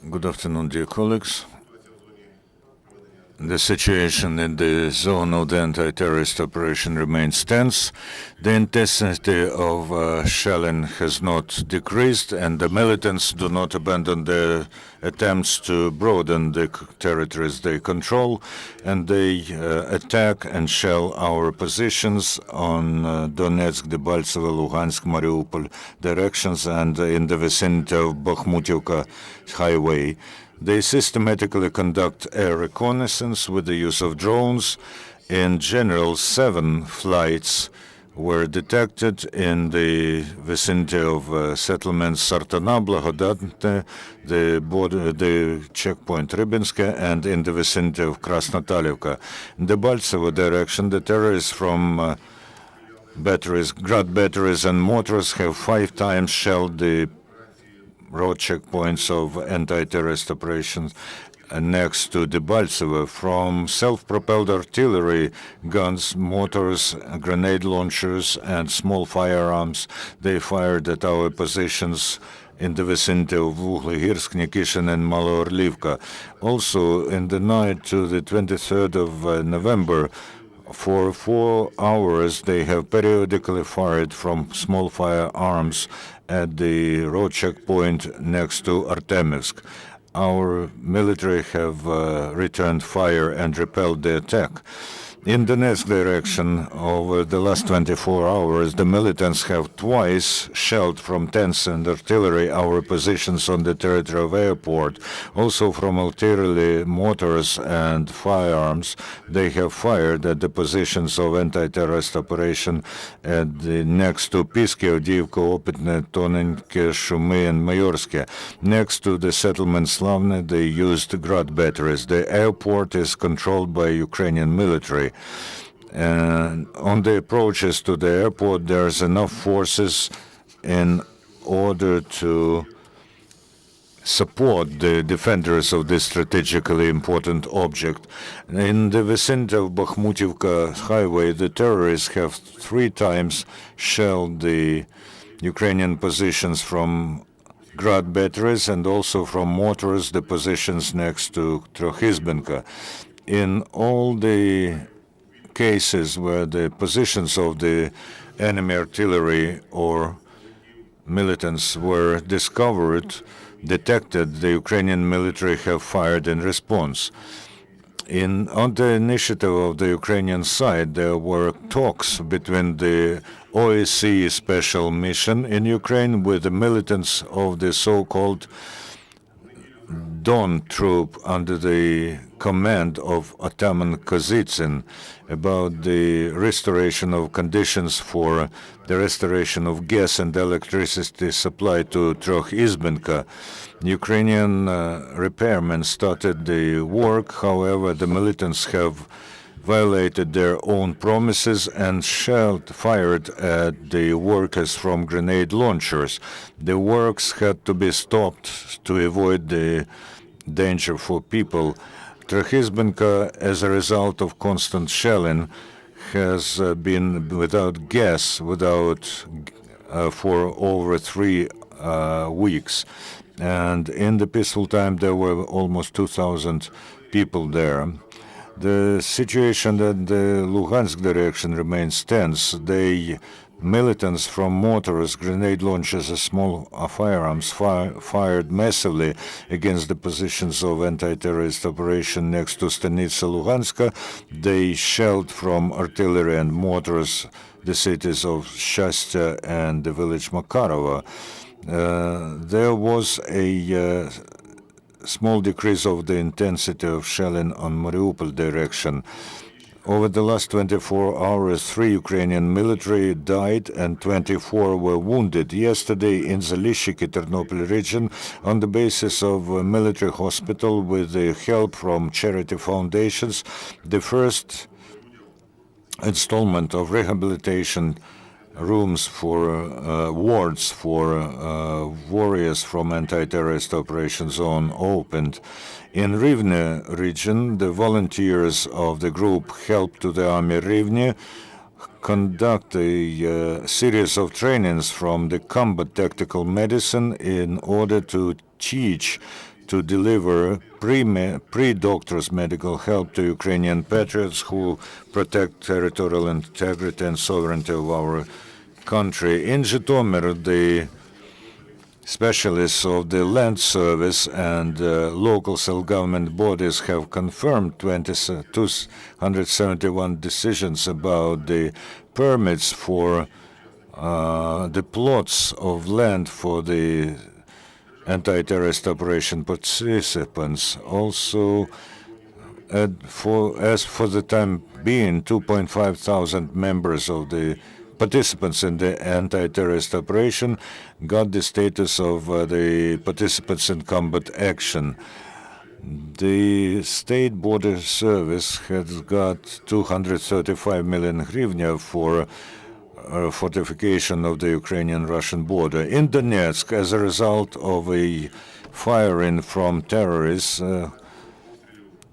Good afternoon, dear colleagues. The situation in the zone of the anti-terrorist operation remains tense. The intensity of shelling has not decreased, and the militants do not abandon their attempts to broaden the territories they control, and they attack and shell our positions on Donetsk, Debaltseve, Luhansk, Mariupol directions and in the vicinity of Bakhmutivka highway. They systematically conduct air reconnaissance with the use of drones. In general, 7 flights were detected in the vicinity of settlements Sartana, Blagodatne, the checkpoint Rybinske, and in the vicinity of Krasnotalivka. In the Baltsevo direction, the terrorists from batteries, Grad batteries and mortars have 5 times shelled the road checkpoints of anti-terrorist operations next to Debaltseve. From self-propelled artillery guns, mortars, grenade launchers, and small firearms, they fired at our positions in the vicinity of Vuhlegirsk, Nikishin, and Maloorlivka. Also, in the night to the 23rd of November, for 4 hours, they have periodically fired from small firearms at the road checkpoint next to Artemivsk. Our military have returned fire and repelled the attack. In the next direction, over the last 24 hours, the militants have twice shelled from tanks and artillery our positions on the territory of airport. Also from artillery, mortars, and firearms, they have fired at the positions of anti-terrorist operation at the next to Piski, Avdiivka, Opitne, Tonenke, Shumy, and Mayorske. Next to the settlement Slavne, they used Grad batteries. The airport is controlled by Ukrainian military. And on the approaches to the airport, there's enough forces in order to support the defenders of this strategically important object. In the vicinity of Bakhmutivka highway, the terrorists have 3 times shelled the Ukrainian positions from Grad batteries and also from mortars, the positions next to Trokhizbenka. In all the cases where the positions of the enemy artillery or militants were detected, the Ukrainian military have fired in response. On the initiative of the Ukrainian side, there were talks between the OSCE special mission in Ukraine with the militants of the so-called Don troop under the command of Ataman Kozitsyn about the restoration of conditions for the restoration of gas and electricity supply to Trokhizbenka. Ukrainian repairmen started the work. However, the militants have violated their own promises and fired at the workers from grenade launchers. The works had to be stopped to avoid the danger for people. Trokhizbenka, as a result of constant shelling, has been without gas for over 3 weeks. And in the peaceful time, there were almost 2,000 people there. The situation in the Luhansk direction remains tense. The militants from mortars, grenade launchers, and small firearms fired massively against the positions of anti-terrorist operation next to Stanitsa Luhanska. They shelled from artillery and mortars the cities of Shastya and the village Makarova. There was a small decrease of the intensity of shelling on Mariupol direction. Over the last 24 hours, 3 Ukrainian military died and 24 were wounded. Yesterday in the Lysenko Ternopil region, on the basis of a military hospital with the help from charity foundations, the first installment of rehabilitation rooms for wards for warriors from anti-terrorist operation zone opened. In Rivne region, the volunteers of the group Help to the Army Rivne conduct a series of trainings from the combat tactical medicine in order to teach to deliver pre-doctors medical help to Ukrainian patriots who protect territorial integrity and sovereignty of our country. In Zhytomyr, the specialists of the land service and local self-government bodies have confirmed 271 decisions about the permits for the plots of land for the anti-terrorist operation participants. Also, as for the time being, 2,500 members of the participants in the anti-terrorist operation got the status of the participants in combat action. The State Border Service has got 235 million hryvnia for fortification of the Ukrainian-Russian border. In Donetsk, as a result of a firing from terrorists,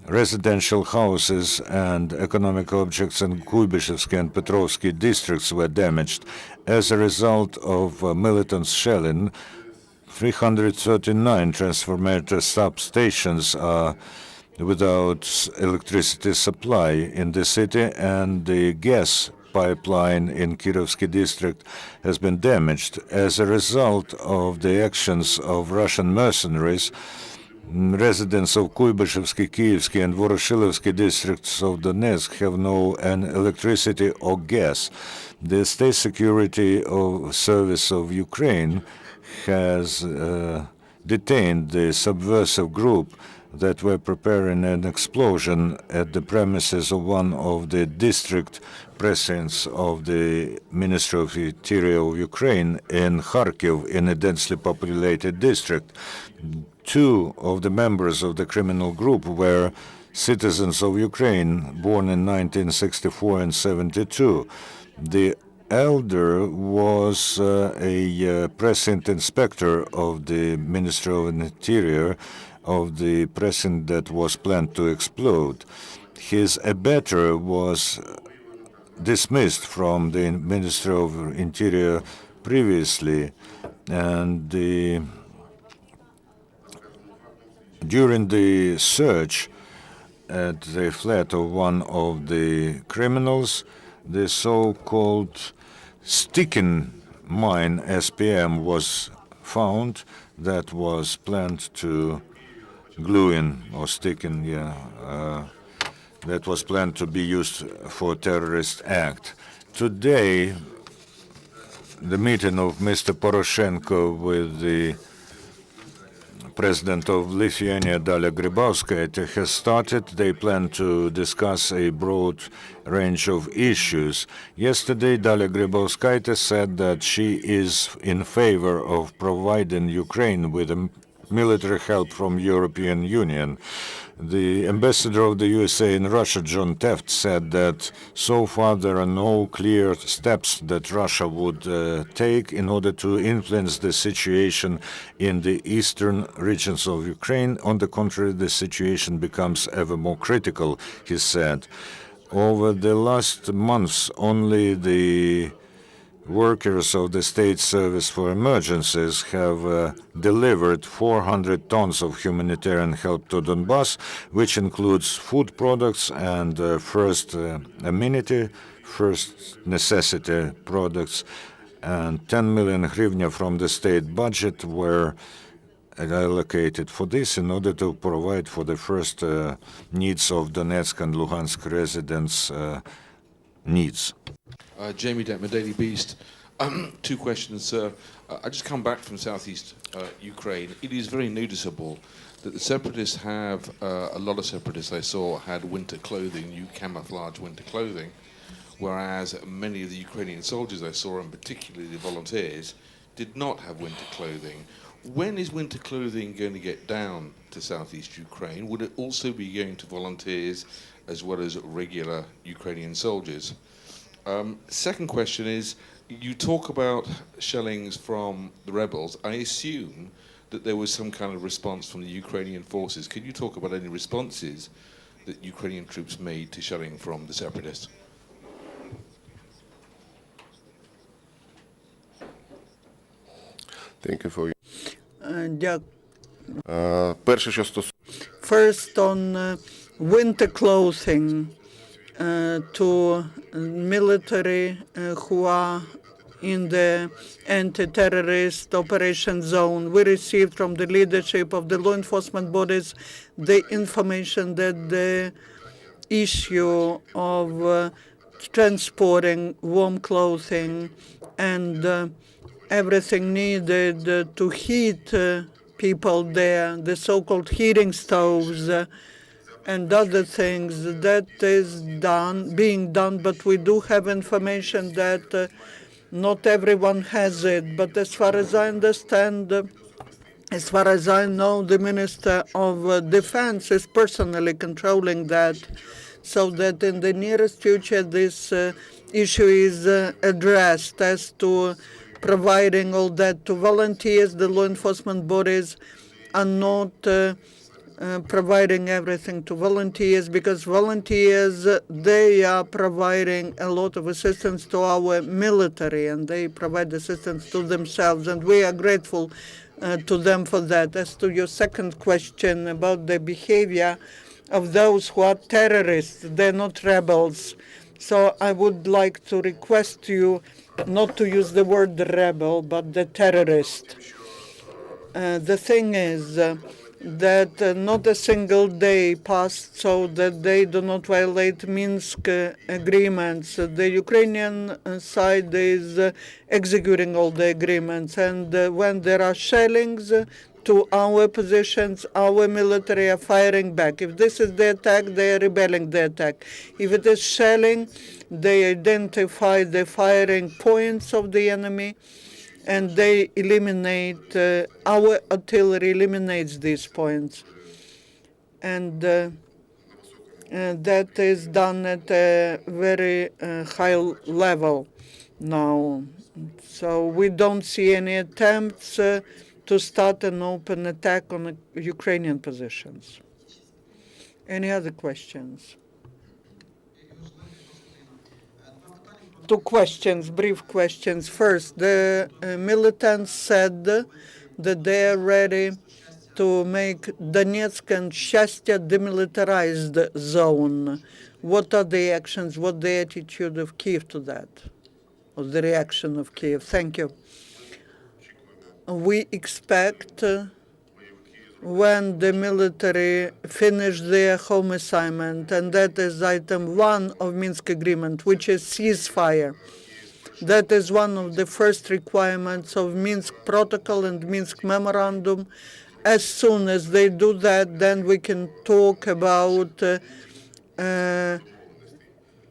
residential houses and economic objects in Kuybyshev and Petrovsky districts were damaged. As a result of militant shelling, 339 transformator substations are without electricity supply in the city, and the gas pipeline in Kirovsky district has been damaged. As a result of the actions of Russian mercenaries, residents of Kuybyshev, Kievsky, and Voroshilovsky districts of Donetsk have no electricity or gas. The State Security Service of Ukraine has detained the subversive group that were preparing an explosion at the premises of one of the district precincts of the Ministry of Interior of Ukraine in Kharkiv, in a densely populated district. Two of the members of the criminal group were citizens of Ukraine, born in 1964 and 72. The elder was a precinct inspector of the Ministry of Interior of the precinct that was planned to explode. His abettor was dismissed from the Ministry of Interior previously, and during the search at the flat of one of the criminals, the so-called sticking mine SPM was found that was planned to glue in or stick in, that was planned to be used for terrorist act. Today, the meeting of Mr. Poroshenko with the President of Lithuania, Dalia Grybauskaitė, has started. They plan to discuss a broad range of issues. Yesterday, Dalia Grybauskaitė said that she is in favor of providing Ukraine with military help from European Union. The ambassador of the USA in Russia, John Teft, said that so far there are no clear steps that Russia would take in order to influence the situation in the eastern regions of Ukraine. On the contrary, the situation becomes ever more critical, he said. Over the last months, only the workers of the State Service for Emergencies have delivered 400 tons of humanitarian help to Donbass, which includes food products and first amenity, first necessity products, and 10 million hryvnia from the state budget were allocated for this in order to provide for the first needs of Donetsk and Luhansk residents' needs. Jamie Detmer, Daily Beast. Two questions, sir. I just come back from southeast Ukraine. It is very noticeable that the separatists have, a lot of separatists I saw had winter clothing, new camouflage winter clothing, whereas many of the Ukrainian soldiers I saw, and particularly the volunteers, did not have winter clothing. When is winter clothing going to get down to southeast Ukraine? Would it also be going to volunteers as well as regular Ukrainian soldiers? Second question is, you talk about shellings from the rebels. I assume that there was some kind of response from the Ukrainian forces. Can you talk about any responses that Ukrainian troops made to shelling from the separatists? Thank you for your... Перше, що стосується First, on winter clothing to military who are in the anti-terrorist operation zone. We received from the leadership of the law enforcement bodies the information that the issue of transporting warm clothing and everything needed to heat people there, the so-called heating stoves and other things, that is being done, but we do have information that not everyone has it. But as far as I understand, as far as I know, the Minister of Defense is personally controlling that, so that in the nearest future this issue is addressed as to providing all that to volunteers. The law enforcement bodies are not providing everything to volunteers, because volunteers, they are providing a lot of assistance to our military, and they provide assistance to themselves, and we are grateful to them for that. As to your second question about the behavior of those who are terrorists, they're not rebels. So I would like to request you not to use the word rebel, but the terrorist. The thing is that not a single day passed so that they do not violate Minsk agreements. The Ukrainian side is executing all the agreements, and when there are shellings to our positions, our military are firing back. If this is the attack, they are rebelling the attack. If it is shelling, they identify the firing points of the enemy, and they eliminate, our artillery eliminates these points. And that is done at a very high level now. So we don't see any attempts to start an open attack on Ukrainian positions. Any other questions? Two questions, brief questions. First, the militants said that they are ready to make Donetsk and Shastya demilitarized zone. What are the actions, what the attitude of Kiev to that, or the reaction of Kiev? Thank you. We expect when the military finish their home assignment, and that is item 1 of Minsk agreement, which is ceasefire. That is one of the first requirements of Minsk protocol and Minsk memorandum. As soon as they do that, then we can talk about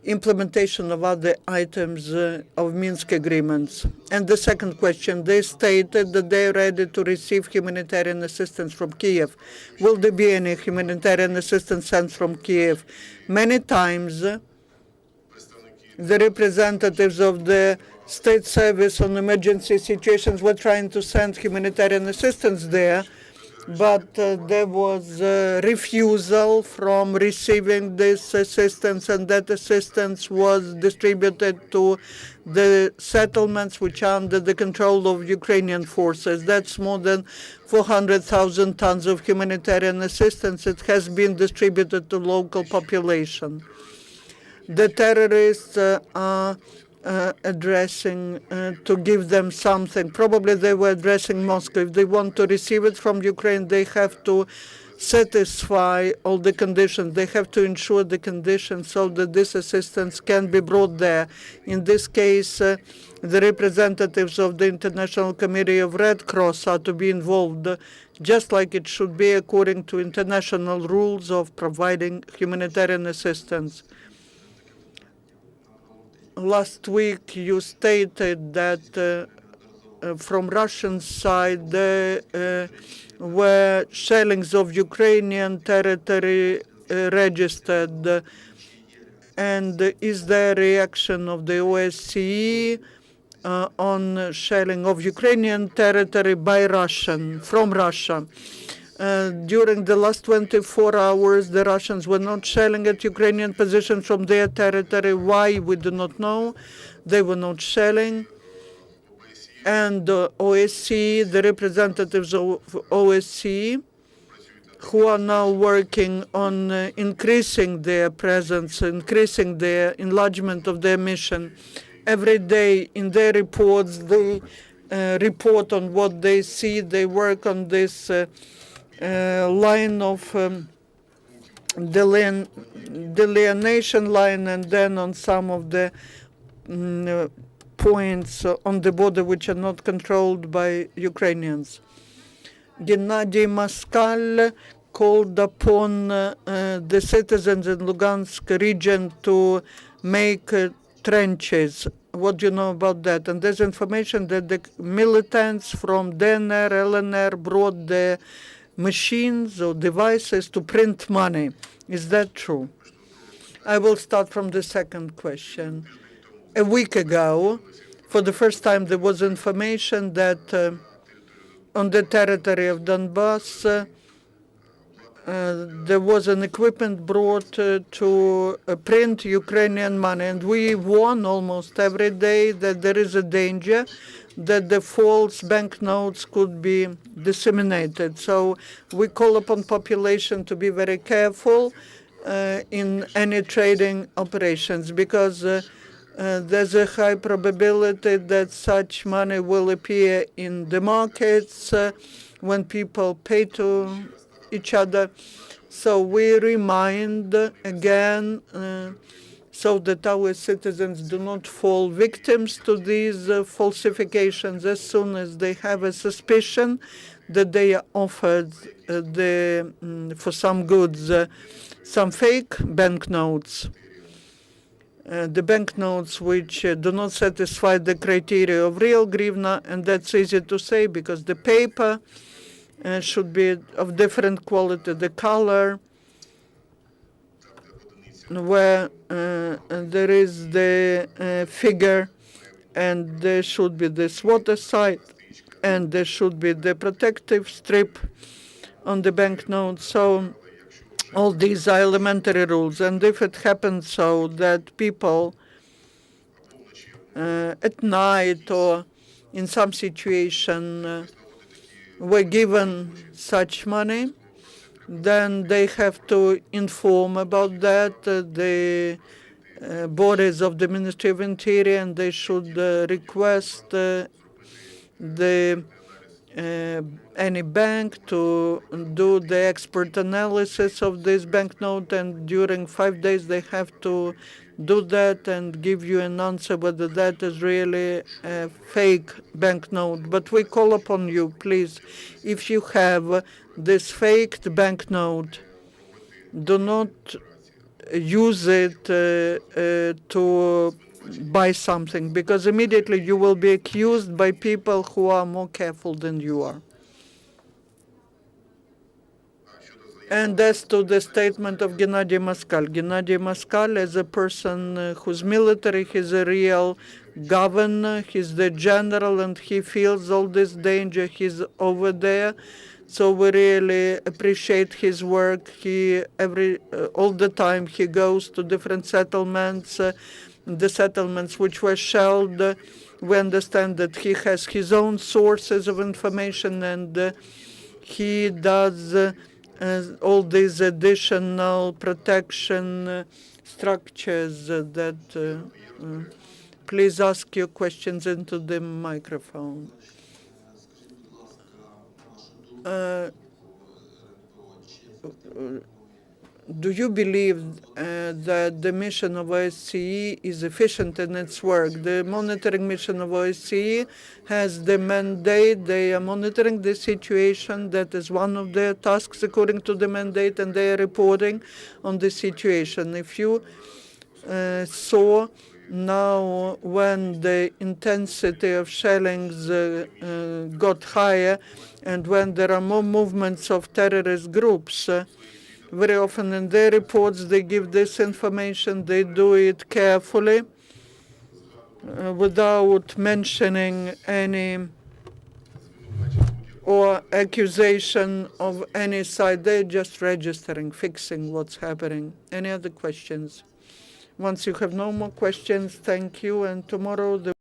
implementation of other items of Minsk agreements. And the second question, they stated that they are ready to receive humanitarian assistance from Kiev. Will there be any humanitarian assistance sent from Kiev? Many times, the representatives of the State Service on Emergency Situations were trying to send humanitarian assistance there, but there was a refusal from receiving this assistance, and that assistance was distributed to the settlements which are under the control of Ukrainian forces. That's more than 400,000 tons of humanitarian assistance. It has been distributed to local population. The terrorists are addressing to give them something. Probably they were addressing Moscow. If they want to receive it from Ukraine, they have to satisfy all the conditions. They have to ensure the conditions so that this assistance can be brought there. In this case, the representatives of the International Committee of Red Cross are to be involved, just like it should be according to international rules of providing humanitarian assistance. Last week, you stated that from Russian side there were shellings of Ukrainian territory registered. And is there a reaction of the OSCE on shelling of Ukrainian territory by from Russia? During the last 24 hours, the Russians were not shelling at Ukrainian positions from their territory. Why, we do not know. They were not shelling. and OSCE, the representatives of OSCE, who are now working on increasing their presence, increasing their enlargement of their mission. Every day in their reports, they report on what they see. They work on this line of delineation line, and then on some of the points on the border which are not controlled by Ukrainians. Gennady Moskal called upon the citizens in Lugansk region to make trenches. What do you know about that? And there's information that the militants from DNR, LNR brought the machines or devices to print money. Is that true? I will start from the second question. A week ago, for the first time, there was information that on the territory of Donbass, there was an equipment brought to print Ukrainian money, and we warn almost every day that there is a danger that the false banknotes could be disseminated. So we call upon population to be very careful in any trading operations, because there's a high probability that such money will appear in the markets when people pay to each other. So we remind again so that our citizens do not fall victims to these falsifications. As soon as they have a suspicion that they are offered for some goods, some fake banknotes, the banknotes which do not satisfy the criteria of real hryvnia, and that's easy to say because the paper should be of different quality, the color, where there is the figure, and there should be this watertight, and there should be the protective strip on the banknote. So all these are elementary rules, and if it happens so that people at night or in some situation were given such money, then they have to inform about that the bodies of the Ministry of Interior, and they should request any bank to do the expert analysis of this banknote, and during 5 days they have to do that and give you an answer whether that is really a fake banknote. But we call upon you, please, if you have this faked banknote, do not use it to buy something, because immediately you will be accused by people who are more careful than you are. And as to the statement of Gennady Moskal, Gennady Moskal is a person who's military, he's a real governor, he's the general, and he feels all this danger, he's over there. So we really appreciate his work. He all the time he goes to different settlements, the settlements which were shelled. We understand that he has his own sources of information, and he does all these additional protection structures that please ask your questions into the microphone. Do you believe that the mission of OSCE is efficient in its work? The monitoring mission of OSCE has the mandate. They are monitoring the situation. That is one of their tasks according to the mandate, and they are reporting on the situation. If you saw now when the intensity of shellings got higher, and when there are more movements of terrorist groups, very often in their reports they give this information. They do it carefully without mentioning any or accusation of any side. They're just registering, fixing what's happening. Any other questions? Once you have no more questions, thank you, and tomorrow the